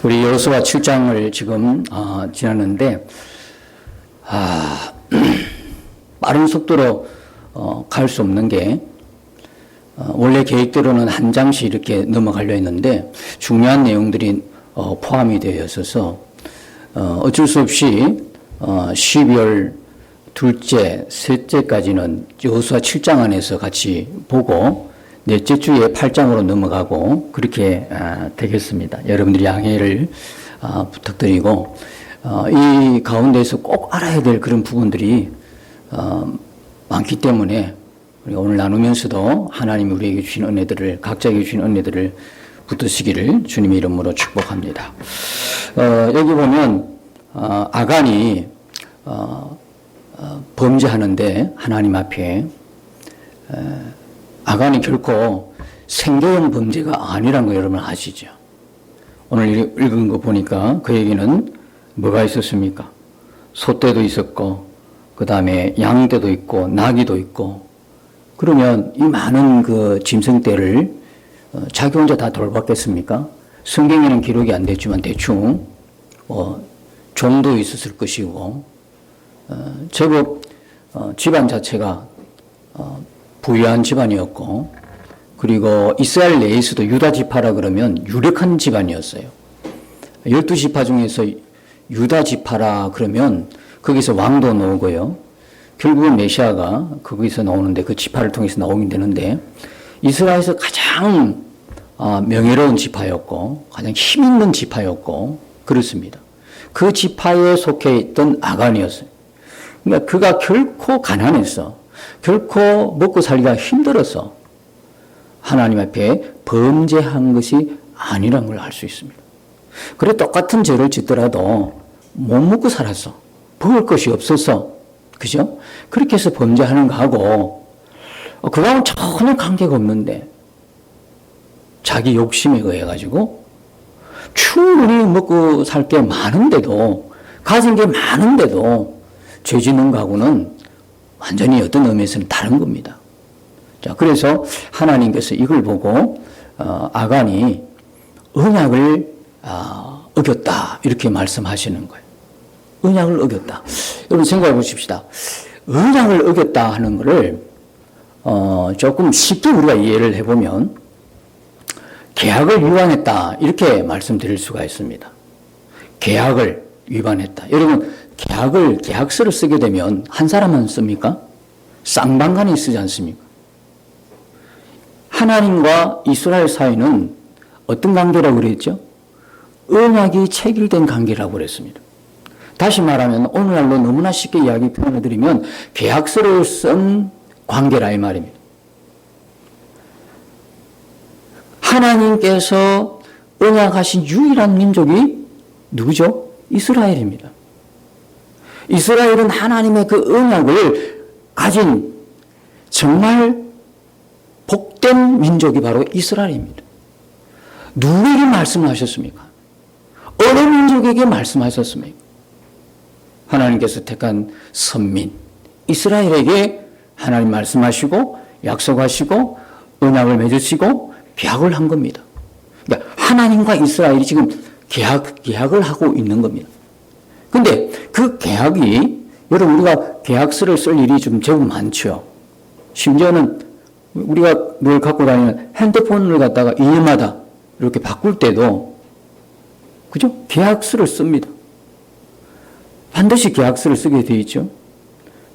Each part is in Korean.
우리 여호수아 7장을 지금 지났는데 빠른 속도로 갈 수 없는 게 원래 계획대로는 한 장씩 이렇게 넘어가려 했는데 중요한 내용들이 포함이 되어 있어서 어쩔 수 없이 12월 둘째, 셋째까지는 여호수아 7장 안에서 같이 보고 넷째 주에 8장으로 넘어가고 그렇게 되겠습니다. 여러분들이 양해를 부탁드리고 이 가운데에서 꼭 알아야 될 그런 부분들이 많기 때문에 우리가 오늘 나누면서도 하나님이 우리에게 주신 은혜들을 각자에게 주신 은혜들을 붙드시기를 주님의 이름으로 축복합니다. 여기 보면 아간이 범죄하는데 하나님 앞에 아간이 결코 생계형 범죄가 아니라는 거 여러분 아시죠? 오늘 읽은 거 보니까 그에게는 뭐가 있었습니까? 소떼도 있었고 그 다음에 양떼도 있고 나귀도 있고 그러면 이 많은 그 짐승떼를 자기 혼자 다 돌봤겠습니까? 성경에는 기록이 안 됐지만 대충 종도 있었을 것이고 제법 집안 자체가 부유한 집안이었고 그리고 이스라엘 내에서도 유다 지파라 그러면 유력한 집안이었어요. 12지파 중에서 유다 지파라 그러면 거기서 왕도 나오고요. 결국은 메시아가 거기서 나오는데 그 지파를 통해서 나오긴 되는데 이스라엘에서 가장 명예로운 지파였고 가장 힘있는 지파였고 그렇습니다. 그 지파에 속해 있던 아간이었어요. 그러니까 그가 결코 가난했어. 결코 먹고 살기가 힘들어서 하나님 앞에 범죄한 것이 아니라는 걸 알 수 있습니다. 그래 똑같은 죄를 짓더라도 못 먹고 살았어. 먹을 것이 없어서 그죠? 그렇게 해서 범죄하는 거하고 그거하고는 전혀 관계가 없는데 자기 욕심에 의해 가지고 충분히 먹고 살 게 많은데도 가진 게 많은데도 죄 짓는 거하고는 완전히 어떤 의미에서는 다른 겁니다. 자, 그래서 하나님께서 이걸 보고 아간이 언약을 어겼다 이렇게 말씀하시는 거예요. 언약을 어겼다. 여러분 생각해 보십시다. 언약을 어겼다 하는 것을 조금 쉽게 우리가 이해를 해보면 계약을 위반했다 이렇게 말씀드릴 수가 있습니다. 계약을 위반했다. 여러분 계약서를 쓰게 되면 한 사람만 씁니까? 쌍방간이 쓰지 않습니까? 하나님과 이스라엘 사이는 어떤 관계라고 그랬죠? 언약이 체결된 관계라고 그랬습니다. 다시 말하면 오늘날로 너무나 쉽게 이야기 표현해드리면 계약서를 쓴 관계라 이 말입니다. 하나님께서 언약하신 유일한 민족이 누구죠? 이스라엘입니다. 이스라엘은 하나님의 그 언약을 가진 정말 복된 민족이 바로 이스라엘입니다. 누구에게 말씀하셨습니까? 어느 민족에게 말씀하셨습니까? 하나님께서 택한 선민 이스라엘에게 하나님 말씀하시고 약속하시고 언약을 맺으시고 계약을 한 겁니다. 그러니까 하나님과 이스라엘이 지금 계약을 하고 있는 겁니다. 근데 그 계약이 여러분 우리가 계약서를 쓸 일이 좀 제법 많죠. 심지어는 우리가 늘 갖고 다니는 핸드폰을 갖다가 2년마다 이렇게 바꿀 때도 그죠? 계약서를 씁니다. 반드시 계약서를 쓰게 되어 있죠.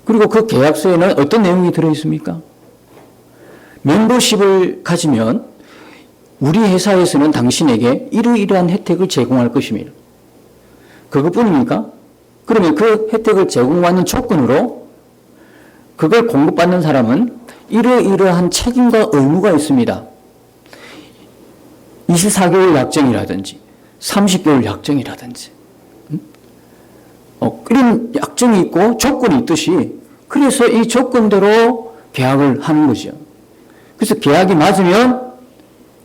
그리고 그 계약서에는 어떤 내용이 들어있습니까? 멤버십을 가지면 우리 회사에서는 당신에게 이러이러한 혜택을 제공할 것입니다. 그것뿐입니까? 그러면 그 혜택을 제공받는 조건으로 그걸 공급받는 사람은 이러이러한 책임과 의무가 있습니다. 24개월 약정이라든지 30개월 약정이라든지 이런 약정이 있고 조건이 있듯이 그래서 이 조건대로 계약을 하는 거죠. 그래서 계약이 맞으면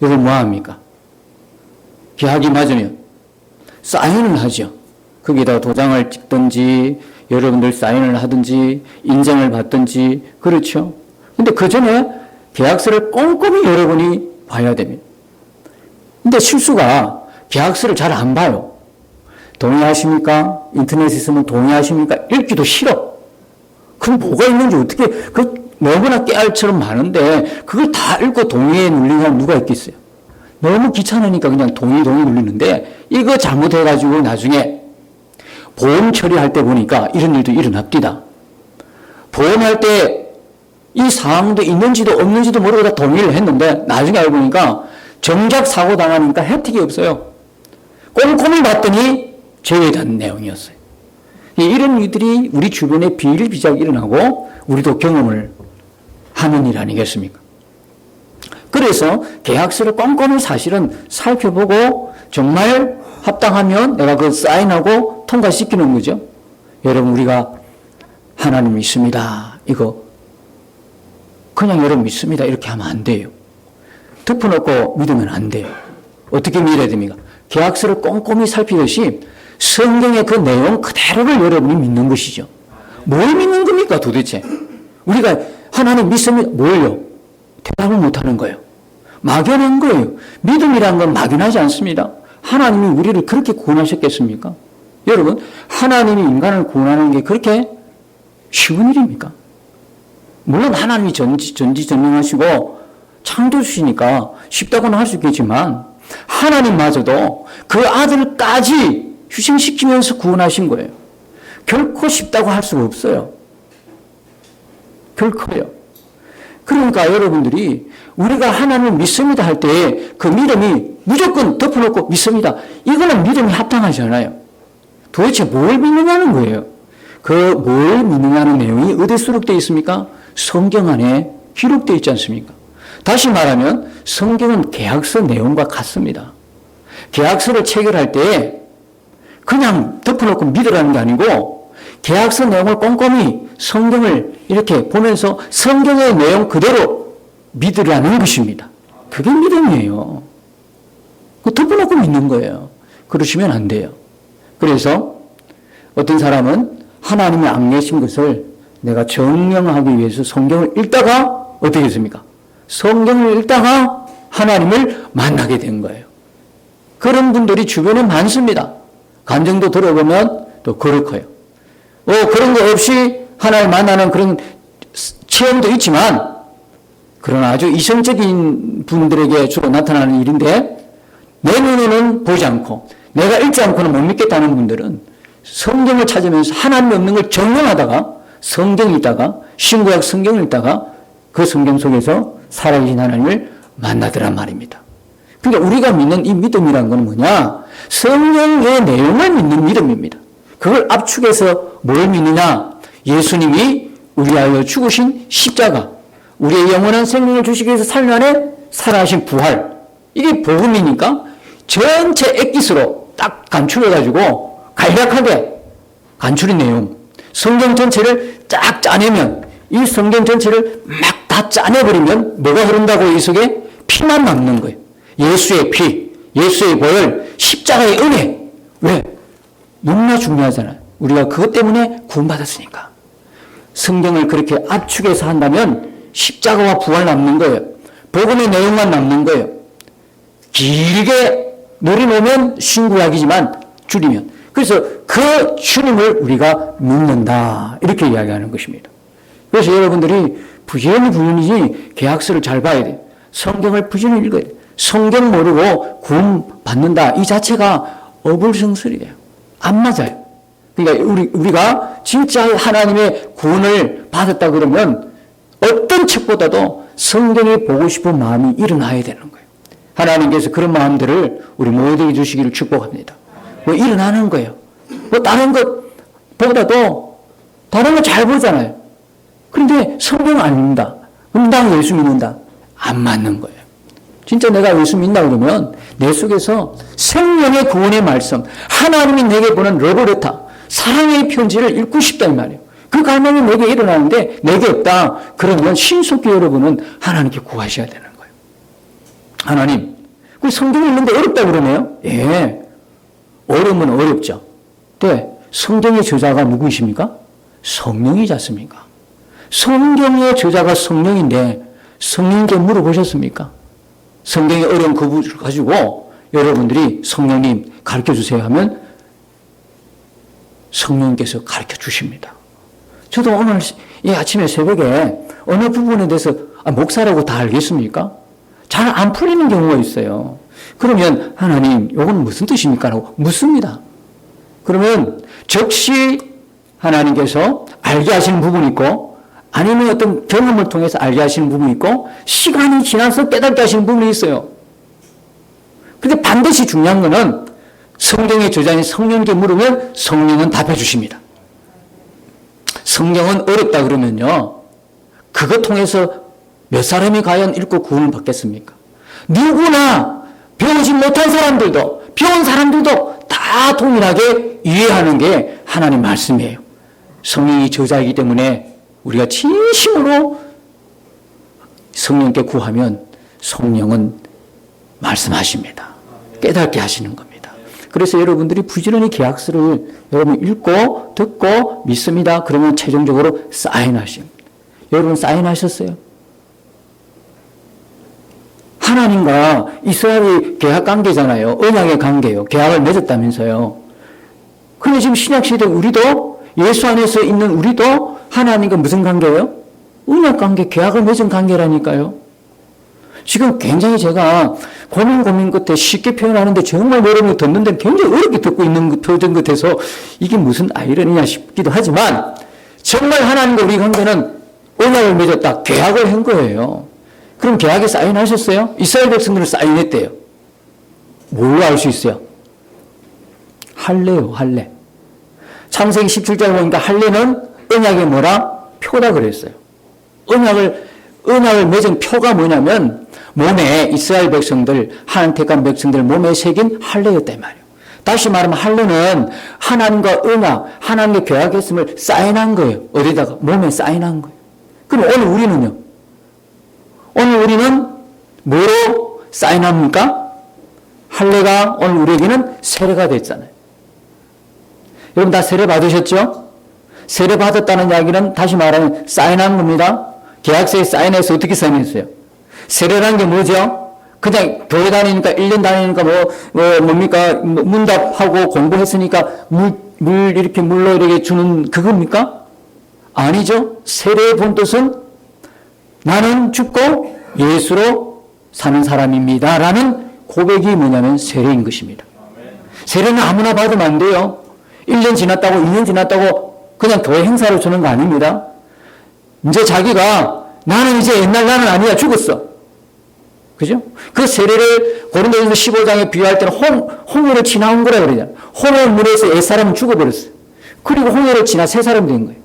이걸 뭐 합니까? 계약이 맞으면 사인을 하죠. 거기다가 도장을 찍든지 여러분들 사인을 하든지 인정을 받든지 그렇죠. 근데 그 전에 계약서를 꼼꼼히 여러분이 봐야 됩니다. 근데 실수가 계약서를 잘 안 봐요. 동의하십니까? 인터넷에서는 동의하십니까? 읽기도 싫어. 그럼 뭐가 있는지 어떻게, 너무나 깨알처럼 많은데 그걸 다 읽고 동의에 눌리는 누가 있겠어요? 너무 귀찮으니까 그냥 동의 누르는데 이거 잘못해가지고 나중에 보험 처리할 때 보니까 이런 일도 일어납니다. 보험할 때 이 사항도 있는지도 없는지도 모르고 다 동의를 했는데 나중에 알고 보니까 정작 사고 당하니까 혜택이 없어요. 꼼꼼히 봤더니 제외된 내용이었어요. 이런 일들이 우리 주변에 비일비재하게 일어나고 우리도 경험을 하는 일 아니겠습니까? 그래서 계약서를 꼼꼼히 사실은 살펴보고 정말 합당하면 내가 그 사인하고 통과시키는 거죠. 여러분 우리가 하나님 믿습니다. 이거 그냥 여러분 믿습니다. 이렇게 하면 안 돼요. 덮어놓고 믿으면 안 돼요. 어떻게 믿어야 됩니까? 계약서를 꼼꼼히 살피듯이 성경의 그 내용 그대로를 여러분이 믿는 것이죠. 뭘 믿는 겁니까 도대체? 우리가 하나님 믿습니다. 뭘요? 대답을 못하는 거예요. 막연한 거예요. 믿음이라는 건 막연하지 않습니다. 하나님이 우리를 그렇게 구원하셨겠습니까? 여러분, 하나님이 인간을 구원하는 게 그렇게 쉬운 일입니까? 물론 하나님이 전지전능하시고 창조주시니까 쉽다고는 할 수 있겠지만 하나님마저도 그 아들까지 희생시키면서 구원하신 거예요. 결코 쉽다고 할 수가 없어요. 결코요. 그러니까 여러분들이 우리가 하나님을 믿습니다 할 때 그 믿음이 무조건 덮어놓고 믿습니다. 이거는 믿음이 합당하지 않아요. 도대체 뭘 믿느냐는 거예요. 그 뭘 믿느냐는 내용이 어디에 수록되어 있습니까? 성경 안에 기록되어 있지 않습니까? 다시 말하면 성경은 계약서 내용과 같습니다. 계약서를 체결할 때 그냥 덮어놓고 믿으라는 게 아니고 계약서 내용을 꼼꼼히 성경을 이렇게 보면서 성경의 내용 그대로 믿으라는 것입니다. 그게 믿음이에요. 덮어놓고 믿는 거예요. 그러시면 안 돼요. 그래서 어떤 사람은 하나님이 안 계신 것을 내가 증명하기 위해서 성경을 읽다가 어떻게 했습니까? 성경을 읽다가 하나님을 만나게 된 거예요. 그런 분들이 주변에 많습니다. 간증도 들어보면 또 그렇고요. 그런 거 없이 하나님을 만나는 그런 체험도 있지만 그러나 아주 이성적인 분들에게 주로 나타나는 일인데 내 눈에는 보지 않고 내가 읽지 않고는 못 믿겠다는 분들은 성경을 찾으면서 하나님 없는 걸 증명하다가 성경 읽다가 신구약 성경을 읽다가 그 성경 속에서 살아계신 하나님을 만나더란 말입니다. 그러니까 우리가 믿는 이 믿음이란 건 뭐냐? 성경의 내용을 믿는 믿음입니다. 그걸 압축해서 뭘 믿느냐? 예수님이 우리하여 죽으신 십자가, 우리의 영원한 생명을 주시기 위해서 살려 안에 살아하신 부활, 이게 복음이니까 전체 엑기스로 딱 간추려가지고 간략하게 간추린 내용, 성경 전체를 쫙 짜내면 이 성경 전체를 막 다 짜내버리면 뭐가 흐른다고 이 속에? 피만 남는 거예요. 예수의 피, 예수의 보혈, 십자가의 은혜. 왜? 너무나 중요하잖아요. 우리가 그것 때문에 구원받았으니까. 성경을 그렇게 압축해서 한다면 십자가와 부활 남는 거예요. 복음의 내용만 남는 거예요. 길게 늘어놓으면 신구약이지만 줄이면. 그래서 그 주님을 우리가 믿는다. 이렇게 이야기하는 것입니다. 그래서 여러분들이 부지런히 계약서를 잘 봐야 돼요. 성경을 부지런히 읽어야 돼요. 성경 모르고 구원 받는다. 이 자체가 어불성설이에요. 안 맞아요. 그러니까 우리가 진짜 하나님의 구원을 받았다 그러면 어떤 책보다도 성경이 보고 싶은 마음이 일어나야 되는 거예요. 하나님께서 그런 마음들을 우리 모두에게 주시기를 축복합니다. 일어나는 거예요. 다른 것보다도 다른 거 잘 보잖아요. 그런데 성경 안 믿는다. 그럼 나 예수 믿는다. 안 맞는 거예요. 진짜 내가 예수 믿는다 그러면 내 속에서 생명의 구원의 말씀, 하나님이 내게 보낸 러브레터, 사랑의 편지를 읽고 싶다 이 말이에요. 그 갈망이 내게 일어나는데 내게 없다. 그러면 신속히 여러분은 하나님께 구하셔야 되는 거예요. 하나님, 그 성경 읽는데 어렵다 그러네요. 예, 어려우면 어렵죠. 네, 성경의 저자가 누구이십니까? 성령이지 않습니까? 성경의 저자가 성령인데 성령께 물어보셨습니까? 성경의 어려운 그 부분을 가지고 여러분들이 성령님 가르쳐 주세요 하면 성령님께서 가르쳐 주십니다. 저도 오늘 이 아침에 새벽에 어느 부분에 대해서 목사라고 다 알겠습니까? 잘 안 풀리는 경우가 있어요. 그러면 하나님 이건 무슨 뜻입니까? 라고 묻습니다. 그러면 즉시 하나님께서 알게 하시는 부분이 있고 아니면 어떤 경험을 통해서 알게 하시는 부분이 있고 시간이 지나서 깨닫게 하시는 부분이 있어요. 그런데 반드시 중요한 거는 성경의 저자인 성령께 물으면 성령은 답해 주십니다. 성경은 어렵다 그러면요. 그것 통해서 몇 사람이 과연 읽고 구원을 받겠습니까? 누구나 배우지 못한 사람들도 배운 사람들도 다 동일하게 이해하는 게 하나님 말씀이에요. 성령이 저자이기 때문에 우리가 진심으로 성령께 구하면 성령은 말씀하십니다. 깨닫게 하시는 겁니다. 그래서 여러분들이 부지런히 계약서를 여러분 읽고 듣고 믿습니다. 그러면 최종적으로 사인하십니다. 여러분 사인하셨어요? 하나님과 이스라엘이 계약 관계잖아요. 언약의 관계예요. 계약을 맺었다면서요. 그런데 지금 신약시대 우리도 예수 안에서 있는 우리도 하나님과 무슨 관계예요? 언약 관계, 계약을 맺은 관계라니까요. 지금 굉장히 제가 고민 끝에 쉽게 표현하는데 정말 여러분이 듣는데 굉장히 어렵게 듣고 있는 표현 같아서 이게 무슨 아이러니냐 싶기도 하지만 정말 하나님과 우리 관계는 언약을 맺었다. 계약을 한 거예요. 그럼 계약에 사인하셨어요? 이스라엘 백성들은 사인했대요. 뭘로 알 수 있어요? 할례요, 할례. 창세기 17절 보니까 할례는 언약의 뭐라? 표다 그랬어요. 언약을 맺은 표가 뭐냐면 몸에 이스라엘 백성들, 하나님 택한 백성들 몸에 새긴 할례였단 말이에요. 다시 말하면 할례는 하나님과 언약, 하나님의 계약했음을 사인한 거예요. 어디다가? 몸에 사인한 거예요. 그럼 오늘 우리는요? 오늘 우리는 뭐로 사인합니까? 할례가 오늘 우리에게는 세례가 됐잖아요. 여러분 다 세례 받으셨죠? 세례 받았다는 이야기는 다시 말하면 사인한 겁니다. 계약서에 사인해서 어떻게 사인했어요? 세례라는 게 뭐죠? 그냥 교회 다니니까 1년 다니니까 뭡니까? 문답하고 공부했으니까 물 이렇게 물로 이렇게 주는 그겁니까? 아니죠. 세례의 본 뜻은 나는 죽고 예수로 사는 사람입니다. 라는 고백이 뭐냐면 세례인 것입니다. 세례는 아무나 받으면 안 돼요. 1년 지났다고 2년 지났다고 그냥 교회 행사로 주는 거 아닙니다. 이제 자기가 나는 이제 옛날 나는 아니야 죽었어. 그죠? 그 세례를 고린도전서 15장에 비유할 때는 홍해를 지나온 거라 그러잖아요. 홍해 물에서 옛사람은 죽어버렸어요. 그리고 홍해를 지나 새 사람이 된 거예요.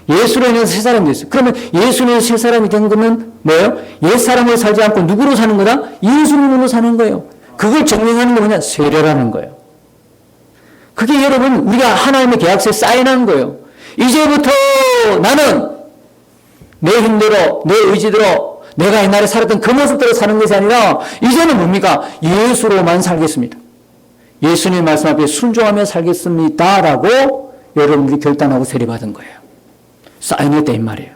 예수로 인해서 새 사람이 됐어요. 그러면 예수로 인해서 새 사람이 된 거면 뭐예요? 옛사람으로 살지 않고 누구로 사는 거다? 예수님으로 사는 거예요. 그걸 증명하는 게 뭐냐? 세례라는 거예요. 그게 여러분 우리가 하나님의 계약서에 사인한 거예요. 이제부터 나는 내 힘대로 내 의지대로 내가 옛날에 살았던 그 모습대로 사는 것이 아니라 이제는 뭡니까? 예수로만 살겠습니다. 예수님 말씀 앞에 순종하며 살겠습니다 라고 여러분들이 결단하고 세례받은 거예요. 사인했다 이 말이에요.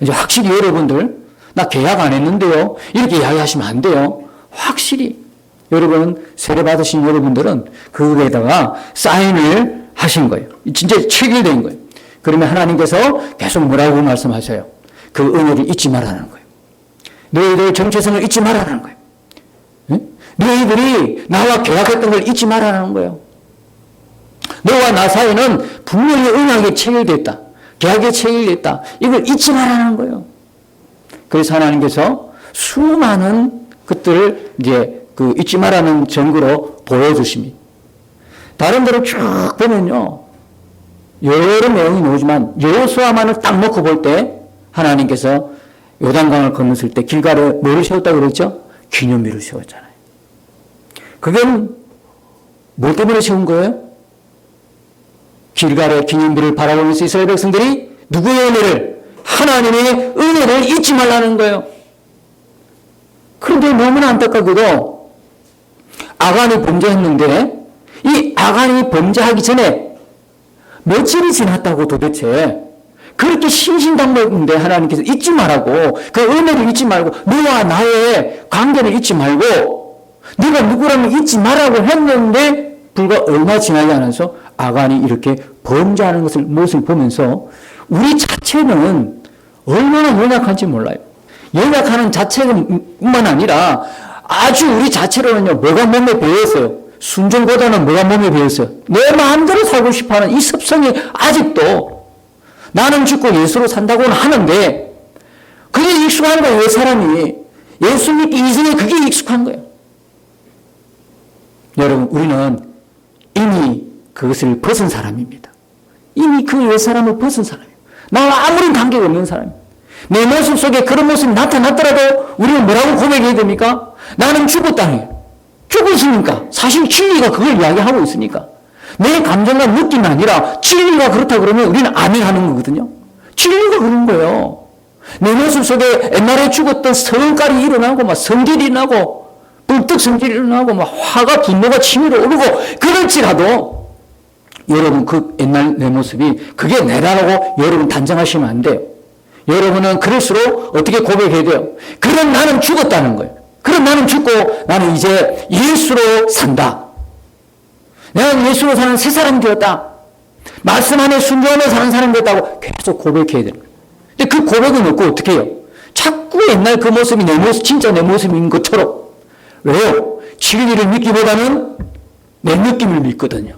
이제 확실히 여러분들 나 계약 안 했는데요 이렇게 이야기하시면 안 돼요. 확실히 여러분 세례받으신 여러분들은 그거에다가 사인을 하신 거예요. 진짜 체결된 거예요. 그러면 하나님께서 계속 뭐라고 말씀하셔요? 그 은혜를 잊지 말라는 거예요. 너희들 정체성을 잊지 말라는 거예요. 응? 너희들이 나와 계약했던 걸 잊지 말라는 거예요. 너와 나 사이는 분명히 언약에 체결됐다. 계약에 체결됐다. 이걸 잊지 말라는 거예요. 그래서 하나님께서 수많은 것들을 이제 그 잊지 말라는 증거로 보여주십니다. 다른 데로 쭉 보면요. 여러 내용이 나오지만 여호수아만을 딱 놓고 볼 때 하나님께서 요단강을 건넜을 때 길갈에 뭐를 세웠다고 그랬죠? 기념비를 세웠잖아요. 그게 뭐 때문에 세운 거예요? 길갈의 기념비를 바라보면서 이스라엘 백성들이 누구의 은혜를? 하나님의 은혜를 잊지 말라는 거예요. 그런데 너무나 안타깝게도 아간이 범죄했는데 이 아간이 범죄하기 전에 며칠이 지났다고 도대체 그렇게 신신당부인데 하나님께서 잊지 말라고 그 은혜를 잊지 말고 너와 나의 관계를 잊지 말고 네가 누구라면 잊지 말라고 했는데 불과 얼마 지나지 않아서 아간이 이렇게 범죄하는 모습을 보면서 우리 자체는 얼마나 연약한지 몰라요. 연약하는 자체뿐만 아니라 아주 우리 자체로는요, 뭐가 몸에 배어있어요? 순종보다는 뭐가 몸에 배어있어요? 내 마음대로 살고 싶어하는 이 습성이 아직도 나는 죽고 예수로 산다고는 하는데 그게 익숙한 거예요. 왜 사람이 예수 믿기 이전에 그게 익숙한 거예요. 여러분, 우리는 이미 그것을 벗은 사람입니다. 이미 그 옛사람을 벗은 사람이에요. 나와 아무런 관계가 없는 사람이에요. 내 모습 속에 그런 모습이 나타났더라도 우리는 뭐라고 고백해야 됩니까? 나는 죽었다니. 죽었으니까. 사실 진리가 그걸 이야기하고 있으니까. 내 감정과 느낌이 아니라 진리가 그렇다 그러면 우리는 아멘 하는 거거든요. 진리가 그런 거예요. 내 모습 속에 옛날에 죽었던 성깔이 일어나고 막 성질이 나고 불뚝 성질이 일어나고 막 화가 분노가 치밀어 오르고 그럴지라도 여러분 그 옛날 내 모습이 그게 내라고 여러분 단정하시면 안 돼요. 여러분은 그럴수록 어떻게 고백해야 돼요? 그럼 나는 죽었다는 거예요. 그럼 나는 죽고 나는 이제 예수로 산다. 내가 예수로 사는 새 사람이 되었다. 말씀 안에 순종하며 사는 사람이 되었다고 계속 고백해야 되는 거예요. 근데 그 고백은 없고 어떻게 해요? 자꾸 옛날 그 모습이 내 모습, 진짜 내 모습인 것처럼. 왜요? 진리를 믿기보다는 내 느낌을 믿거든요.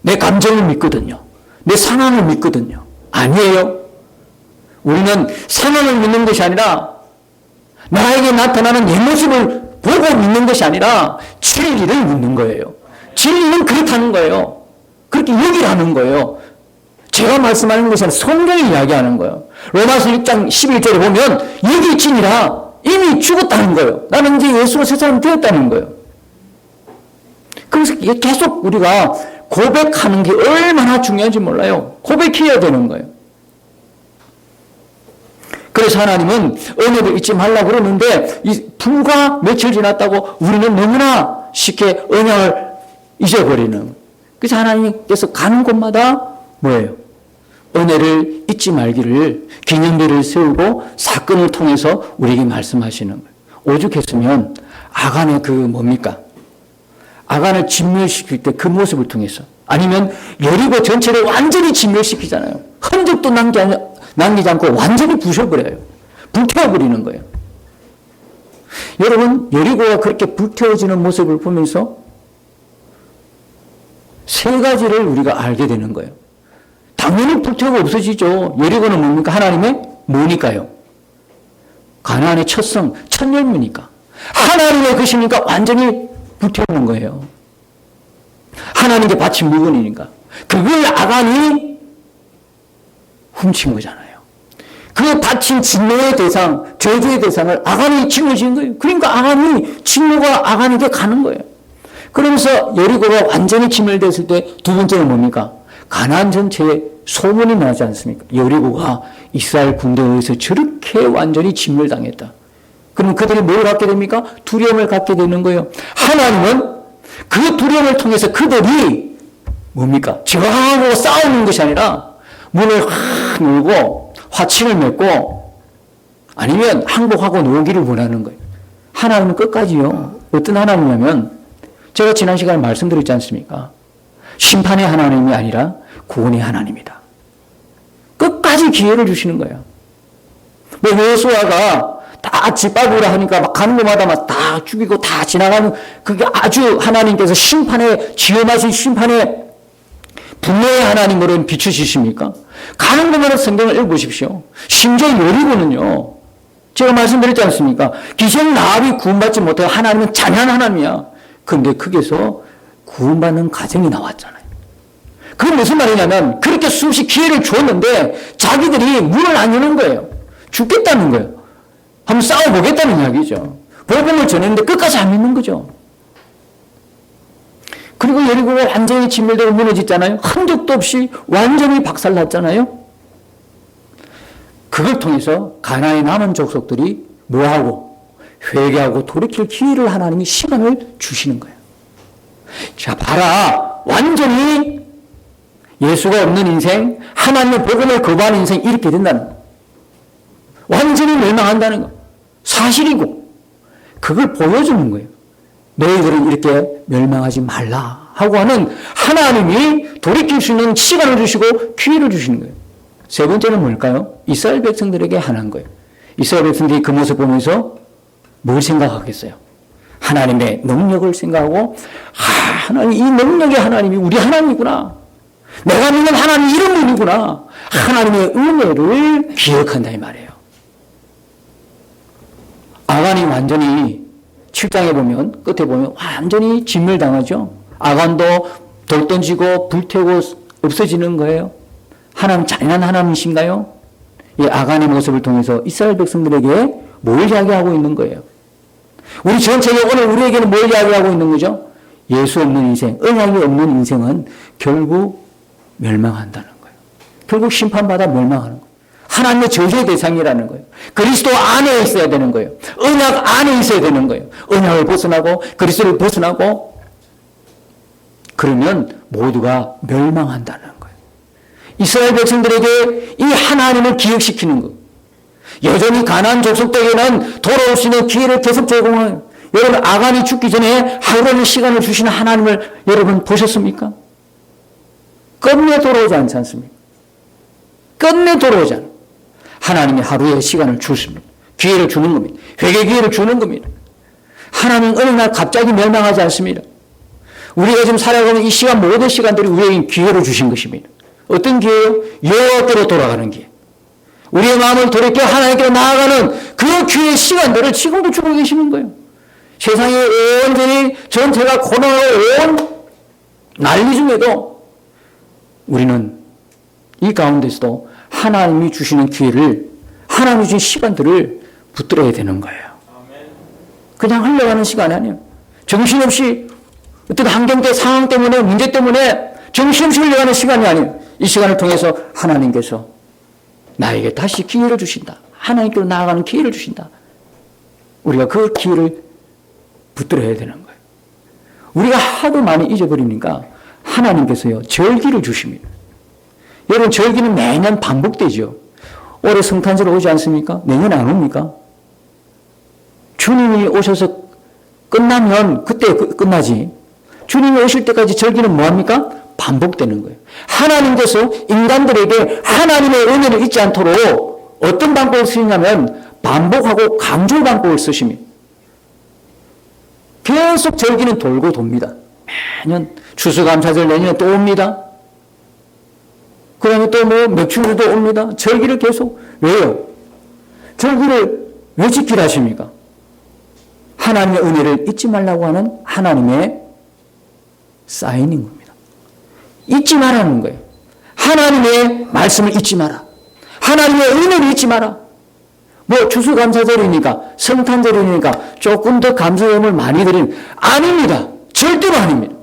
내 감정을 믿거든요. 내 상황을 믿거든요. 아니에요. 우리는 상황을 믿는 것이 아니라 나에게 나타나는 내 모습을 보고 믿는 것이 아니라 진리를 믿는 거예요. 진리는 그렇다는 거예요. 그렇게 여기라는 거예요. 제가 말씀하는 것은 성경이 이야기하는 거예요. 로마서 6장 11절에 보면 여기 진이라 이미 죽었다는 거예요. 나는 이제 예수로 새 사람이 되었다는 거예요. 그래서 계속 우리가 고백하는 게 얼마나 중요한지 몰라요. 고백해야 되는 거예요. 그래서 하나님은 은혜를 잊지 말라고 그러는데 불과 며칠 지났다고 우리는 너무나 쉽게 언약을 잊어버리는. 그래서 하나님께서 가는 곳마다 뭐예요? 은혜를 잊지 말기를 기념비를 세우고 사건을 통해서 우리에게 말씀하시는 거예요. 오죽했으면 아간의 그 뭡니까? 아간을 진멸시킬 때 그 모습을 통해서 아니면 여리고 전체를 완전히 진멸시키잖아요. 흔적도 남기지 않고 완전히 부셔버려요. 불태워버리는 거예요. 여러분, 여리고가 그렇게 불태워지는 모습을 보면서 세 가지를 우리가 알게 되는 거예요. 당연히 불태우고 없어지죠. 여리고는 뭡니까? 하나님의 뭐니까요? 가나안의 첫성, 첫 열매니까. 하나님의 것이니까 완전히 불태우는 거예요. 하나님께 바친 물건이니까. 그걸 아간이 훔친 거잖아요. 그 바친 진노의 대상, 저주의 대상을 아간이 짊어진 거예요. 그러니까 아간이 진노가 아간에게 가는 거예요. 그러면서 여리고가 완전히 진멸됐을 때 두 번째는 뭡니까? 가나안 전체에 소문이 나지 않습니까? 여리고가 이스라엘 군대에 의해서 저렇게 완전히 진멸당했다. 그럼 그들이 뭘 갖게 됩니까? 두려움을 갖게 되는 거예요. 하나님은 그 두려움을 통해서 그들이 뭡니까? 저항하고 싸우는 것이 아니라 문을 확 열고 화친을 맺고 아니면 항복하고 놀기를 원하는 거예요. 하나님은 끝까지요. 어떤 하나님이냐면 제가 지난 시간에 말씀드렸지 않습니까? 심판의 하나님이 아니라 구원의 하나님이다. 끝까지 기회를 주시는 거예요. 뭐 여호수아가 다 짓밟으라 하니까 막 가는 곳마다 막 다 죽이고 다 지나가는 그게 아주 하나님께서 심판의 지엄하신 심판의 분노의 하나님으로 비추시십니까? 가는 곳마다 성경을 읽어보십시오. 심지어 여리고는요. 제가 말씀드렸지 않습니까? 기생 라합이 구원받지 못해요. 하나님은 잔인한 하나님이야. 그런데 거기서 구원받는 가정이 나왔잖아요. 그게 무슨 말이냐면 그렇게 수없이 기회를 줬는데 자기들이 문을 안 여는 거예요. 죽겠다는 거예요. 한번 싸워보겠다는 이야기죠. 복음을 전했는데 끝까지 안 믿는 거죠. 그리고 여리고가 완전히 진멸되고 무너졌잖아요. 흔적도 없이 완전히 박살났잖아요. 그걸 통해서 가나안의 남은 족속들이 뭐하고 회개하고 돌이킬 기회를 하나님이 시간을 주시는 거예요. 자, 봐라. 완전히 예수가 없는 인생, 하나님의 복음을 거부하는 인생 이렇게 된다는 거예요. 완전히 멸망한다는 거. 사실이고 그걸 보여주는 거예요. 너희들은 이렇게 멸망하지 말라 하고 하는 하나님이 돌이킬 수 있는 시간을 주시고 기회를 주시는 거예요. 세 번째는 뭘까요? 이스라엘 백성들에게 하나인 거예요. 이스라엘 백성들이 그 모습 보면서 뭘 생각하겠어요? 하나님의 능력을 생각하고 하나님, 이 능력의 하나님이 우리 하나님이구나. 내가 믿는 하나님 이런 분이구나. 하나님의 은혜를 기억한다 이 말이에요. 아간이 완전히 7장에 보면 끝에 보면 완전히 진멸당하죠. 아간도 돌 던지고 불태우고 없어지는 거예요. 하나님 잔인한 하나님이신가요? 이 아간의 모습을 통해서 이스라엘 백성들에게 뭘 이야기하고 있는 거예요? 우리 전체가 오늘 우리에게는 뭘 이야기하고 있는 거죠? 예수 없는 인생, 언약이 없는 인생은 결국 멸망한다는 거예요. 결국 심판받아 멸망하는 거예요. 하나님의 저주의 대상이라는 거예요. 그리스도 안에 있어야 되는 거예요. 언약 안에 있어야 되는 거예요. 언약을 벗어나고 그리스도를 벗어나고 그러면 모두가 멸망한다는 거예요. 이스라엘 백성들에게 이 하나님을 기억시키는 것. 여전히 가나안 족속들에게는 돌아올 수 있는 기회를 계속 제공해요. 여러분 아간이 죽기 전에 하루라는 시간을 주시는 하나님을 여러분 보셨습니까? 끝내 돌아오지 않지 않습니까? 끝내 돌아오지 않아요. 하나님이 하루의 시간을 주십니다. 기회를 주는 겁니다. 회개 기회를 주는 겁니다. 하나님은 어느 날 갑자기 멸망하지 않습니다. 우리가 지금 살아가는 이 시간 모든 시간들이 우리에게 기회를 주신 것입니다. 어떤 기회요? 여호와께로 돌아가는 기회. 우리의 마음을 돌이켜 하나님께로 나아가는 그 기회의 시간들을 지금도 주고 계시는 거예요. 세상이 온전히 전체가 고난으로 온 난리 중에도 우리는 이 가운데서도 하나님이 주시는 기회를, 하나님이 주신 시간들을 붙들어야 되는 거예요. 그냥 흘러가는 시간이 아니에요. 정신없이 어떤 환경대 상황 때문에, 문제 때문에 정신없이 흘러가는 시간이 아니에요. 이 시간을 통해서 하나님께서 나에게 다시 기회를 주신다. 하나님께로 나아가는 기회를 주신다. 우리가 그 기회를 붙들어야 되는 거예요. 우리가 하도 많이 잊어버리니까 하나님께서요, 절기를 주십니다. 여러분, 절기는 매년 반복되죠. 올해 성탄절 오지 않습니까? 내년에 안 옵니까? 주님이 오셔서 끝나면 그때 끝나지. 주님이 오실 때까지 절기는 뭐합니까? 반복되는 거예요. 하나님께서 인간들에게 하나님의 은혜를 잊지 않도록 어떤 방법을 쓰시냐면 반복하고 강조 방법을 쓰십니다. 계속 절기는 돌고 돕니다. 매년 추수감사절 내년에 또 옵니다. 그 다음에 또 뭐 맥주도 옵니다. 절기를 계속. 왜요? 절기를 왜 지키라 하십니까? 하나님의 은혜를 잊지 말라고 하는 하나님의 사인인 겁니다. 잊지 말라는 거예요. 하나님의 말씀을 잊지 마라. 하나님의 은혜를 잊지 마라. 뭐 추수감사절이니까, 성탄절이니까 조금 더 감사함을 많이 드리는, 아닙니다. 절대로 아닙니다.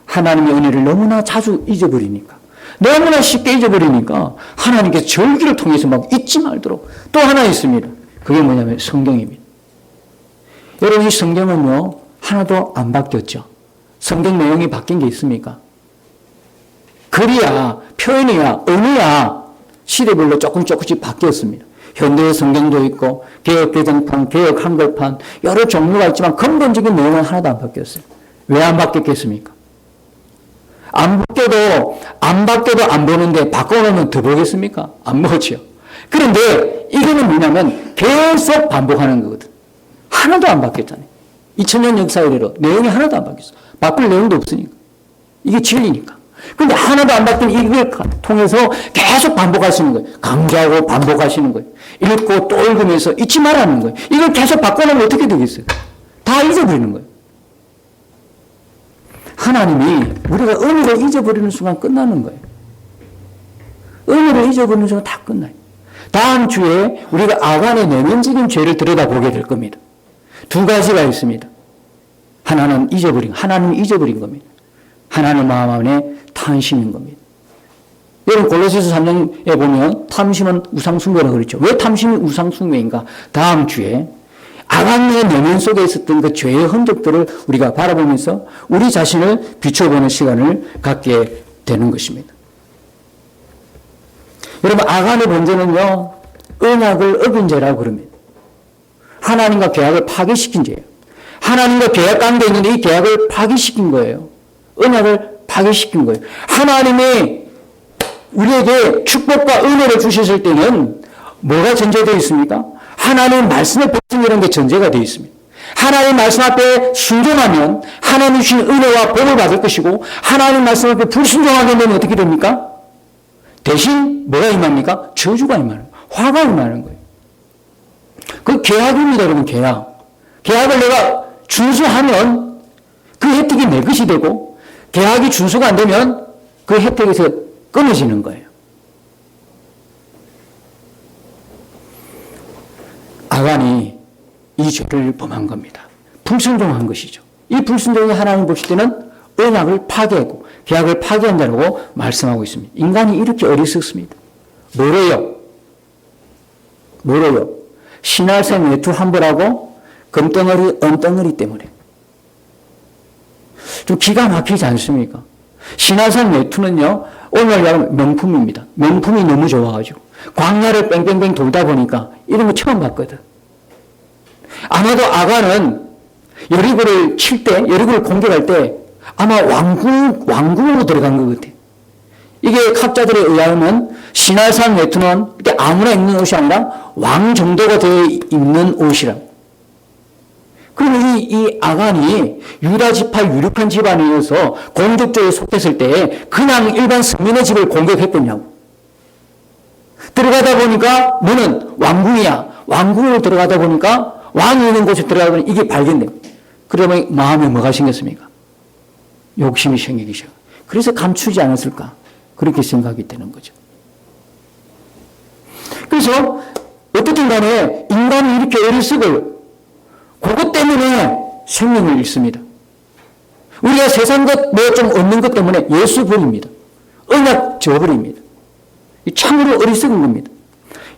하나님의 은혜를 너무나 자주 잊어버리니까, 너무나 쉽게 잊어버리니까 하나님께서 절기를 통해서 막 잊지 말도록. 또 하나 있습니다. 그게 뭐냐면 성경입니다. 여러분, 이 성경은요 하나도 안 바뀌었죠. 성경 내용이 바뀐 게 있습니까? 글이야, 표현이야, 언어야 시대별로 조금씩 바뀌었습니다. 현대의 성경도 있고 개역 개정판, 개역 한글판 여러 종류가 있지만 근본적인 내용은 하나도 안 바뀌었어요. 왜 안 바뀌었겠습니까? 안 바뀌어도 안 보는데 바꿔놓으면 더 보겠습니까? 안 보죠. 그런데 이거는 뭐냐면 계속 반복하는 거거든. 하나도 안 바뀌었잖아요. 2000년 역사 이래로 내용이 하나도 안 바뀌었어. 바꿀 내용도 없으니까. 이게 진리니까. 그런데 하나도 안 바뀐 이걸 통해서 계속 반복하시는 거예요. 강조하고 반복하시는 거예요. 읽고 또 읽으면서 잊지 말라는 거예요. 이걸 계속 바꿔놓으면 어떻게 되겠어요? 다 잊어버리는 거예요. 하나님이 우리가 은혜를 잊어버리는 순간 끝나는 거예요. 은혜를 잊어버리는 순간 다 끝나요. 다음 주에 우리가 아간의 내면적인 죄를 들여다보게 될 겁니다. 두 가지가 있습니다. 하나는 하나님이 잊어버린 겁니다. 하나님 마음 안에 탐심인 겁니다. 여러분 골로새서 3장에 보면 탐심은 우상숭배라고 그랬죠. 왜 탐심이 우상숭배인가? 다음 주에 아간의 내면 속에 있었던 그 죄의 흔적들을 우리가 바라보면서 우리 자신을 비춰보는 시간을 갖게 되는 것입니다. 여러분 아간의 범죄는요 언약을 어긴 죄라고 그럽니다. 하나님과 계약을 파괴시킨 죄예요. 하나님과 계약 관계에 있는데 이 계약을 파기시킨 거예요. 언약을 파기시킨 거예요. 하나님이 우리에게 축복과 은혜를 주셨을 때는 뭐가 전제되어 있습니까? 하나님의 말씀을 백성이라는 게 전제가 되어 있습니다. 하나님의 말씀 앞에 순종하면 하나님 주신 은혜와 복을 받을 것이고 하나님의 말씀 앞에 불순종하게 되면 어떻게 됩니까? 대신 뭐가 임합니까? 저주가 임하는 거예요. 화가 임하는 거예요. 그 계약입니다, 여러분. 계약을 내가 준수하면 그 혜택이 내 것이 되고 계약이 준수가 안 되면 그 혜택에서 끊어지는 거예요. 아간이 이 죄를 범한 겁니다. 불순종한 것이죠. 이 불순종이 하나님 보실 때는 언약을 파괴하고 계약을 파괴한다고 말씀하고 있습니다. 인간이 이렇게 어리석습니다. 뭐로요? 신할생 외투 환불하고 금덩어리, 은덩어리 때문에. 좀 기가 막히지 않습니까? 신할생 외투는요, 오늘날 명품입니다. 명품이 너무 좋아가지고. 광야를 뺑뺑뺑 돌다 보니까 이런 거 처음 봤거든. 아마도 아간은 여리고를 칠 때, 여리고를 공격할 때 아마 왕궁으로 들어간 것 같아요. 이게 학자들에 의하면 신할산 외투는 아무나 입는 옷이 아니라 왕 정도가 되어 입는 옷이라고. 그러면 이 아간이 유다 지파 유력한 집안이어서 공격조에 속했을 때 그냥 일반 서민의 집을 공격했겠냐고. 들어가다 보니까 너는 왕궁이야. 왕궁으로 들어가다 보니까 왕이 있는 곳에 들어가다 보니 이게 발견돼요. 그러면 마음에 뭐가 생겼습니까? 욕심이 생기기 시작. 그래서 감추지 않았을까? 그렇게 생각이 되는 거죠. 그래서 어떻든 간에 인간이 이렇게 어리석을 그것 때문에 생명을 잃습니다. 우리가 세상 것, 뭐 좀 얻는 것 때문에 예수 버립니다. 언약 저버립니다. 참으로 어리석은 겁니다.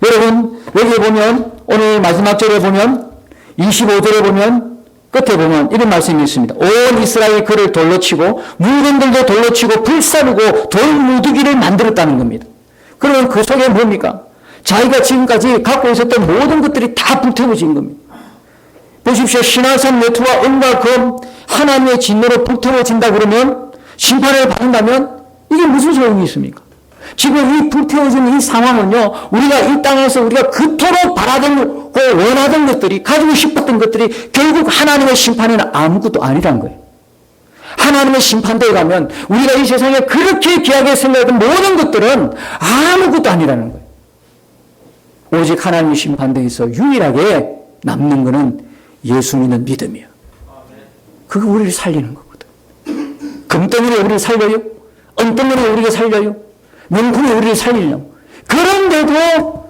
여러분, 여기 보면, 오늘 마지막 절에 보면, 25절에 보면, 끝에 보면 이런 말씀이 있습니다. 온 이스라엘 그를 돌로 치고, 물건들도 돌로 치고, 불사르고, 돌무더기를 만들었다는 겁니다. 그러면 그 속에 뭡니까? 자기가 지금까지 갖고 있었던 모든 것들이 다 불태워진 겁니다. 보십시오. 신화산 외투와 은과 금, 하나님의 진노로 불태워진다 그러면, 심판을 받는다면, 이게 무슨 소용이 있습니까? 지금 이 불태워진 이 상황은요, 우리가 이 땅에서 우리가 그토록 바라던, 원하던 것들이, 가지고 싶었던 것들이 결국 하나님의 심판에는 아무것도 아니란 거예요. 하나님의 심판대에 가면 우리가 이 세상에 그렇게 귀하게 생각했던 모든 것들은 아무것도 아니라는 거예요. 오직 하나님의 심판대에서 유일하게 남는 것은 예수 믿는 믿음이에요. 그거 우리를 살리는 거거든. 금덩이를 우리를 살려요? 은덩이를 우리를 살려요? 명품이 우리를 살리려고. 그런데도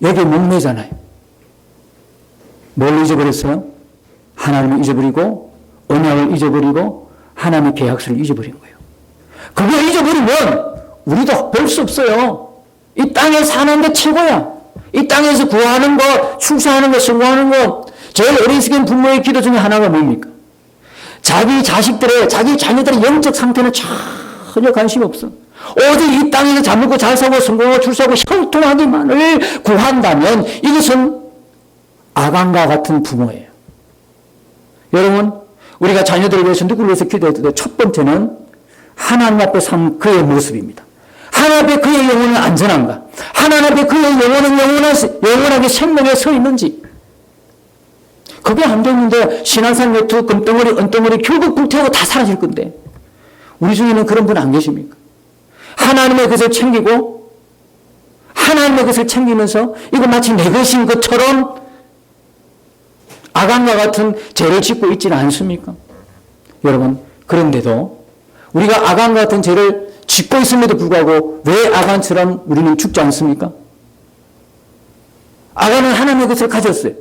여기 목매잖아요. 뭘 잊어버렸어요? 하나님을 잊어버리고 언약을 잊어버리고 하나님의 계약서를 잊어버린 거예요. 그거 잊어버리면 우리도 볼 수 없어요. 이 땅에 사는 게 최고야. 이 땅에서 구하는 거, 출세하는 거, 성공하는 거, 제일 어리석은 부모의 기도 중에 하나가 뭡니까? 자기 자식들의, 자기 자녀들의 영적 상태는 전혀 관심 없어. 오직 이 땅에서 잘 먹고 잘 사고 성공하고 출세하고 형통하기만을 구한다면 이것은 아간과 같은 부모예요. 여러분, 우리가 자녀들을 위해서 누구를 위해서 기도할 때 첫 번째는 하나님 앞에 산 그의 모습입니다. 하나님 앞에 그의 영혼은 안전한가? 하나님 앞에 그의 영혼은 영원하게 생명에 서 있는지. 그게 안 되는데 신한산 외투, 금덩어리, 은덩어리 결국 불태우고 다 사라질 건데 우리 중에는 그런 분 안 계십니까? 하나님의 것을 챙기고 하나님의 것을 챙기면서 이거 마치 내 것인 것처럼 아간과 같은 죄를 짓고 있지는 않습니까? 여러분, 그런데도 우리가 아간과 같은 죄를 짓고 있음에도 불구하고 왜 아간처럼 우리는 죽지 않습니까? 아간은 하나님의 것을 가졌어요.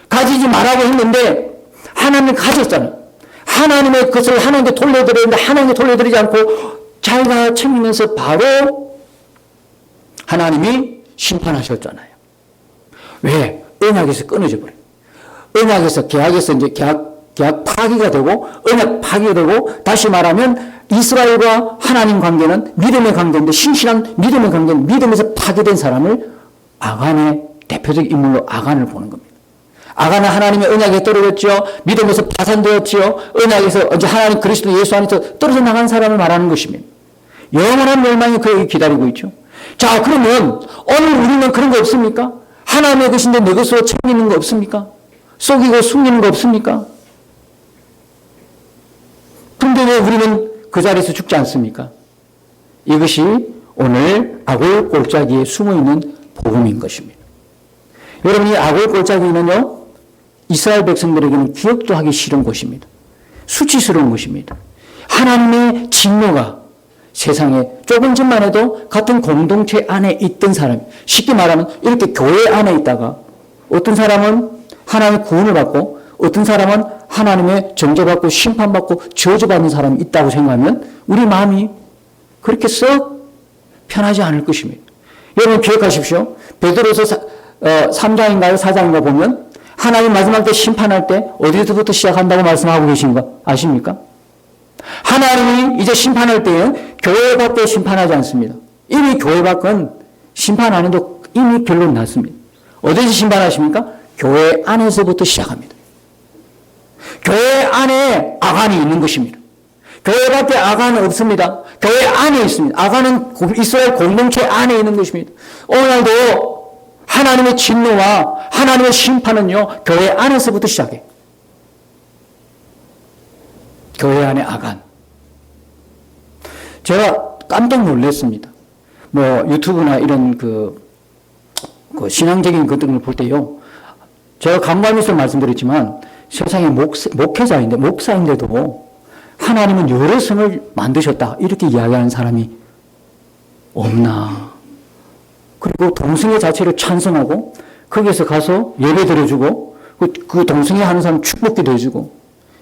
가지지 말라고 했는데 하나님이 가졌잖아요. 하나님의 것을 하나님께 돌려드렸는데 하나님께 돌려드리지 않고 자기가 챙기면서 바로 하나님이 심판하셨잖아요. 왜? 언약에서 끊어져 버려요. 언약에서, 계약에서 이제 계약 파기가 되고, 언약 파기가 되고, 다시 말하면 이스라엘과 하나님 관계는 믿음의 관계인데, 신실한 믿음의 관계는 믿음에서 파괴된 사람을 아간의 대표적 인물로 아간을 보는 겁니다. 아간은 하나님의 언약에 떨어졌죠. 믿음에서 파산되었죠. 언약에서 이제 하나님 그리스도 예수 안에서 떨어져 나간 사람을 말하는 것입니다. 영원한 멸망이 그에게 기다리고 있죠. 자, 그러면 오늘 우리는 그런 거 없습니까? 하나님의 것인데 내 것으로 챙기는 거 없습니까? 속이고 숨기는 거 없습니까? 그런데 왜 우리는 그 자리에서 죽지 않습니까? 이것이 오늘 아골 골짜기에 숨어있는 복음인 것입니다. 여러분, 이 아골 골짜기는요, 이스라엘 백성들에게는 기억도 하기 싫은 곳입니다. 수치스러운 곳입니다. 하나님의 진노가 세상에 조금 전만 해도 같은 공동체 안에 있던 사람, 쉽게 말하면 이렇게 교회 안에 있다가 어떤 사람은 하나님의 구원을 받고 어떤 사람은 하나님의 정죄받고 심판받고 저주받는 사람이 있다고 생각하면 우리 마음이 그렇게 썩 편하지 않을 것입니다. 여러분 기억하십시오. 베드로서 3장인가요? 4장인가 보면 하나님 마지막 때 심판할 때 어디서부터 시작한다고 말씀하고 계신 거 아십니까? 하나님이 이제 심판할 때에 교회 밖에 심판하지 않습니다. 이미 교회 밖은 심판 안 해도 이미 결론 났습니다. 어디서 심판하십니까? 교회 안에서부터 시작합니다. 교회 안에 아간이 있는 것입니다. 교회 밖에 아간은 없습니다. 교회 안에 있습니다. 아간은 이스라엘 공동체 안에 있는 것입니다. 오늘도 하나님의 진노와 하나님의 심판은요, 교회 안에서부터 시작해요. 교회 안에 아간. 제가 깜짝 놀랐습니다. 뭐 유튜브나 이런 그 신앙적인 것들을 볼 때요, 제가 간과하면서 말씀드렸지만 세상에 목회자인데 목사인데도 하나님은 여러 성을 만드셨다 이렇게 이야기하는 사람이 없나. 그리고 동성애 자체를 찬성하고 거기에서 가서 예배 드려주고 그 동성애 하는 사람 축복기도 해주고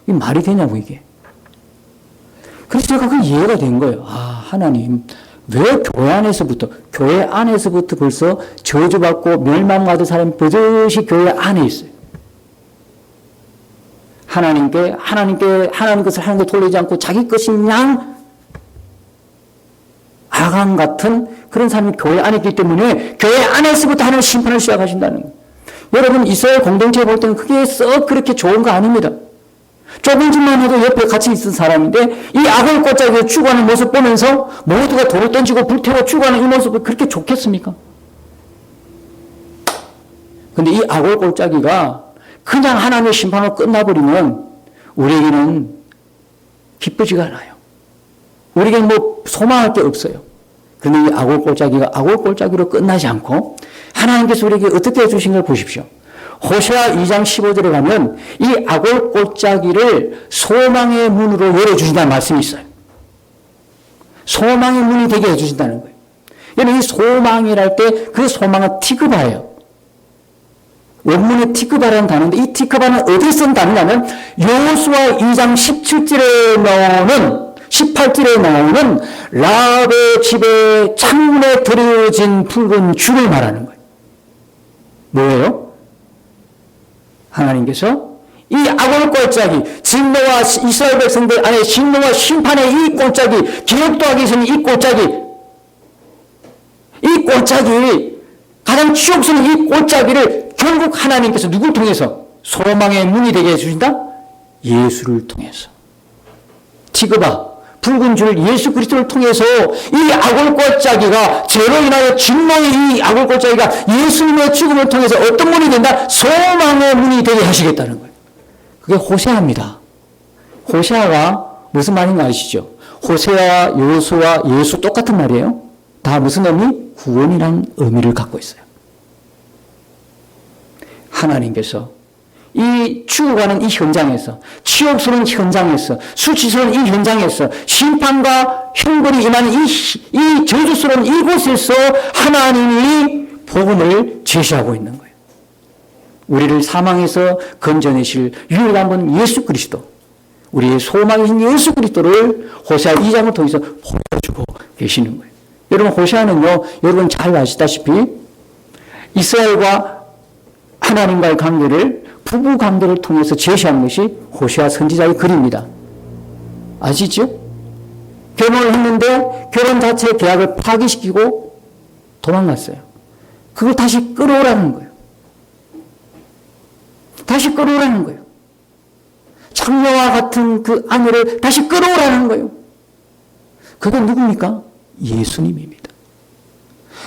이게 말이 되냐고 이게. 그래서 제가 그 이해가 된 거예요. 아, 하나님 왜 교회 안에서부터 벌써 저주받고 멸망받은 사람이 버젓이 교회 안에 있어요. 하나님 것을 하는 거 돌리지 않고 자기 것인 양 아간 같은 그런 사람이 교회 안에 있기 때문에 교회 안에서부터 하나님 심판을 시작하신다는 거예요. 여러분 이스라엘 공동체에 볼 때는 그게 썩 그렇게 좋은 거 아닙니다. 조금 전만 해도 옆에 같이 있던 사람인데 이 아골 골짜기에 죽어가는 모습 보면서 모두가 돌을 던지고 불태워 죽어가는 이 모습을 그렇게 좋겠습니까? 그런데 이 아골 골짜기가 그냥 하나님의 심판으로 끝나버리면 우리에게는 기쁘지가 않아요. 우리에게는 뭐 소망할 게 없어요. 그런데 이 아골 골짜기가 아골 골짜기로 끝나지 않고 하나님께서 우리에게 어떻게 해주신 걸 보십시오. 호세아 2장 15절에 가면 이 아골 골짜기를 소망의 문으로 열어주신다는 말씀이 있어요. 소망의 문이 되게 해주신다는 거예요. 여러분 이 소망이랄 때 그 소망은 티그바예요. 원문에 티크바라는 단어인데 이 티크바는 어디에 쓴 단어냐면 여호수아 2장 18절에 나오는 라합의 집에 창문에 들여진 붉은 줄을 말하는 거예요. 뭐예요? 하나님께서 이 아골 골짜기, 진노와 이스라엘 백성들 안에 진노와 심판의 이 골짜기, 기억도 하기 전에 이 골짜기, 가장 치욕스러운 이 골짜기를 결국 하나님께서 누구를 통해서 소망의 문이 되게 해주신다? 예수를 통해서. 티그바, 붉은 줄 예수 그리스도를 통해서 이 아골 골짜기가 죄로 인하여 진노의 이 아골 골짜기가 예수님의 죽음을 통해서 어떤 문이 된다? 소망의 문이 되게 하시겠다는 거예요. 그게 호세아입니다. 호세아가 무슨 말인가 아시죠? 호세아, 여호수아, 예수 똑같은 말이에요. 다 무슨 의미? 구원이라는 의미를 갖고 있어요. 하나님께서 이 죽어가는 이 현장에서, 치욕스러운 현장에서, 수치스러운 이 현장에서, 심판과 형벌이 임하는 이 저주스러운 이곳에서 하나님이 복음을 제시하고 있는 거예요. 우리를 사망에서 건져내실 유일한 분 예수 그리스도, 우리의 소망이신 예수 그리스도를 호세아 2장을 통해서 보여주고 계시는 거예요. 여러분 호세아는요, 여러분 잘 아시다시피 이스라엘과 하나님과의 관계를 부부 관계를 통해서 제시한 것이 호세아 선지자의 글입니다. 아시죠? 결혼을 했는데 결혼 자체 계약을 파기시키고 도망갔어요. 그걸 다시 끌어오라는 거예요. 다시 끌어오라는 거예요. 창녀와 같은 그 아내를 다시 끌어오라는 거예요. 그게 누굽니까? 예수님입니다.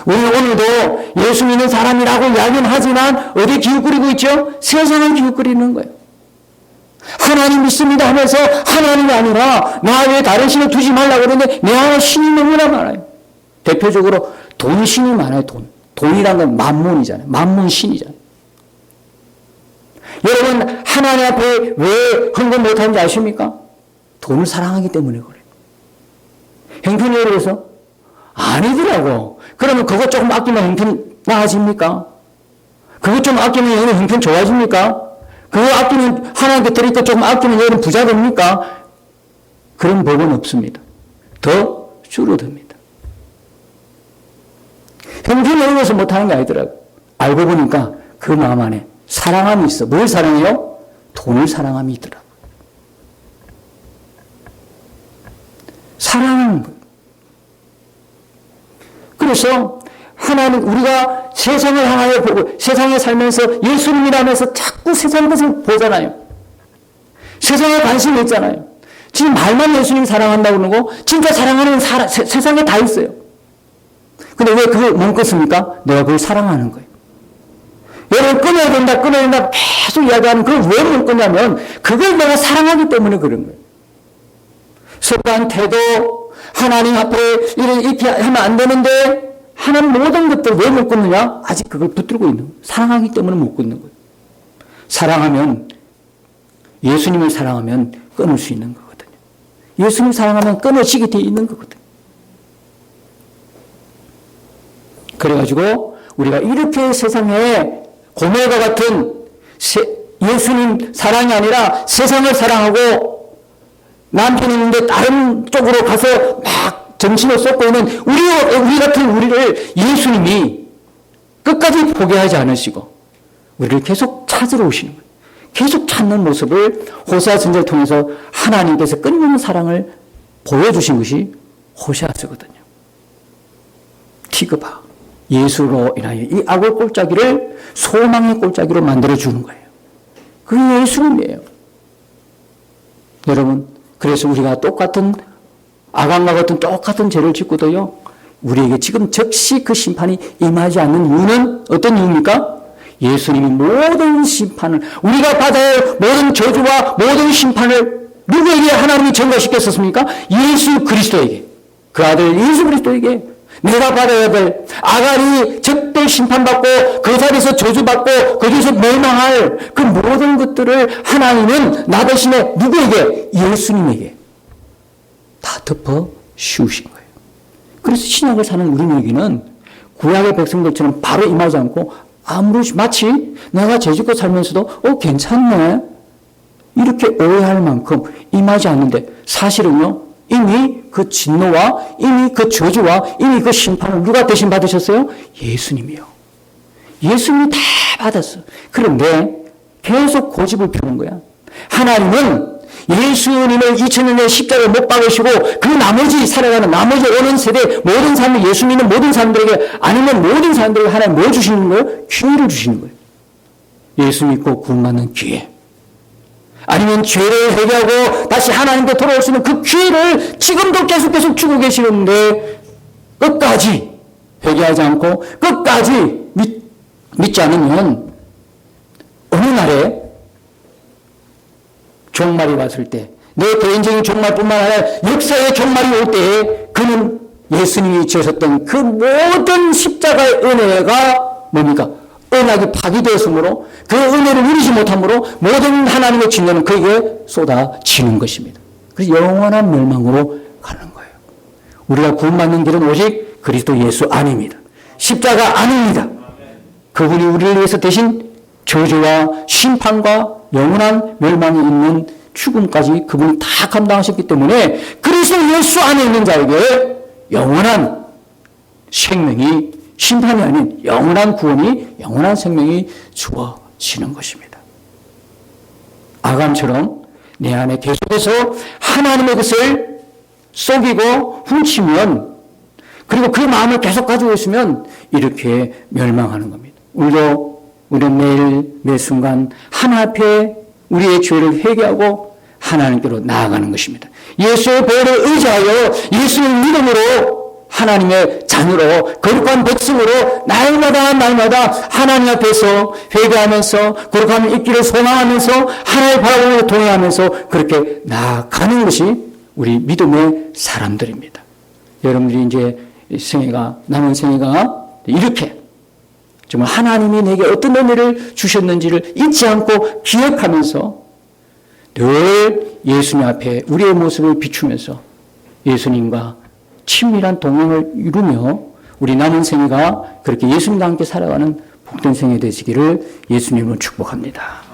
우리는 오늘도 예수 믿는 사람이라고 이야기는 하지만 어디 기웃거리고 있죠? 세상을 기웃거리는 거예요. 하나님 믿습니다 하면서 하나님이 아니라 나 외에 다른 신을 두지 말라고 그러는데 내 안에 신이 너무나 많아요. 대표적으로 돈신이 많아요. 돈이란 건 만몬이잖아요. 만몬신이잖아요. 여러분 하나님 앞에 왜 헌금 못하는지 아십니까? 돈을 사랑하기 때문에 그래요. 형편이 그래서? 아니더라고. 그러면 그것 조금 아끼면 형편 나아집니까? 그것 좀 아끼면 여러분 형편 좋아집니까? 그거 아끼면 하나님께 드릴 것 조금 아끼면 여러분 부자 됩니까? 그런 법은 없습니다. 더 줄어듭니다. 형편이 어려워서 못하는 게 아니더라고. 알고 보니까 그 마음 안에 사랑함이 있어. 뭘 사랑해요? 돈을 사랑함이 있더라고. 사랑하는 거예요. 그래서 하나님 우리가 세상을 향하여 보고 세상에 살면서 예수님이라면서 자꾸 세상 것을 보잖아요. 세상에 관심이 있잖아요. 지금 말만 예수님 사랑한다고 그러고 진짜 사랑하는 세상에 다 있어요. 근데 왜 그걸 못 끊습니까? 내가 그걸 사랑하는 거예요. 여러분 끊어야 된다 계속 이야기하는 그걸 왜 못 끊냐면 그걸 내가 사랑하기 때문에 그런 거예요. 습관, 태도, 하나님 앞에 이렇게 하면 안 되는데 하나님 모든 것들 왜 못 끊느냐? 아직 그걸 붙들고 있는 거예요. 사랑하기 때문에 못 끊는 거예요. 사랑하면 예수님을 사랑하면 끊을 수 있는 거거든요. 예수님 사랑하면 끊어지게 되어 있는 거거든요. 그래가지고 우리가 이렇게 세상에 고멜과 같은 예수님 사랑이 아니라 세상을 사랑하고 남편이 있는데 다른 쪽으로 가서 막 정신을 쏟고 있는 우리 같은 우리를 예수님이 끝까지 포기하지 않으시고 우리를 계속 찾으러 오시는 거예요. 계속 찾는 모습을 호세아 선지자를 통해서 하나님께서 끊임없는 사랑을 보여주신 것이 호세아서거든요. 티그바 예수로 인하여 이 악의 골짜기를 소망의 골짜기로 만들어주는 거예요. 그게 예수님이에요. 여러분 그래서 우리가 똑같은 아간과 같은 똑같은 죄를 짓고도요 우리에게 지금 즉시 그 심판이 임하지 않는 이유는 어떤 이유입니까? 예수님이 모든 심판을 우리가 받아야 할 모든 저주와 모든 심판을 누구에게 하나님이 전가시켰었습니까? 예수 그리스도에게 그 아들 예수 그리스도에게 내가 받아야 될 아간이 적대 심판받고 그 자리에서 저주받고 거기서 멸망할 그 모든 것들을 하나님은 나 대신에 누구에게? 예수님에게 다 덮어 씌우신 거예요. 그래서 신약을 사는 우리에게는 구약의 백성들처럼 바로 임하지 않고 마치 내가 죄짓고 살면서도 괜찮네 이렇게 오해할 만큼 임하지 않는데 사실은요 이미 그 진노와 이미 그 저주와 이미 그 심판을 누가 대신 받으셨어요? 예수님이요. 예수님이 다 받았어. 그런데 계속 고집을 피우는 거야. 하나님은 예수님을 2000년 전에 십자가에 못 박으시고 그 나머지 살아가는 나머지 오는 세대 모든 사람들 예수 믿는 모든 사람들에게 아니면 모든 사람들에게 하나님 뭐 주시는 거예요? 기회를 주시는 거예요. 예수 믿고 구원받는 기회. 아니면 죄를 회개하고 다시 하나님께 돌아올 수 있는 그 기회를 지금도 계속 주고 계시는데 끝까지 회개하지 않고 끝까지 믿지 않으면 어느 날에 종말이 왔을 때 내 개인적인 종말뿐만 아니라 역사의 종말이 올 때에 그는 예수님이 지으셨던 그 모든 십자가의 은혜가 뭡니까? 언약이 파기되었으므로 그 은혜를 누리지 못함으로 모든 하나님의 진노는 그에게 쏟아지는 것입니다. 그래서 영원한 멸망으로 가는 거예요. 우리가 구원받는 길은 오직 그리스도 예수 안입니다. 십자가 아닙니다. 그분이 우리를 위해서 대신 저주와 심판과 영원한 멸망이 있는 죽음까지 그분이 다 감당하셨기 때문에 그리스도 예수 안에 있는 자에게 영원한 생명이 심판이 아닌 영원한 구원이 영원한 생명이 주어지는 것입니다. 아간처럼 내 안에 계속해서 하나님의 것을 속이고 훔치면 그리고 그 마음을 계속 가지고 있으면 이렇게 멸망하는 겁니다. 우리도 우리는 매일 매 순간 하나 앞에 우리의 죄를 회개하고 하나님께로 나아가는 것입니다. 예수의 보혈에 의지하여 예수의 믿음으로 하나님의 자녀로 거룩한 백성으로 날마다 하나님 앞에서 회개하면서 거룩한 있기를 소망하면서 하나님의 바람으로 동행하면서 그렇게 나아가는 것이 우리 믿음의 사람들입니다. 여러분들이 이제 남은 생애가 이렇게 정말 하나님이 내게 어떤 은혜를 주셨는지를 잊지 않고 기억하면서 늘 예수님 앞에 우리의 모습을 비추면서 예수님과 친밀한 동행을 이루며 우리 남은 생애가 그렇게 예수님과 함께 살아가는 복된 생애 되시기를 예수님으로 축복합니다.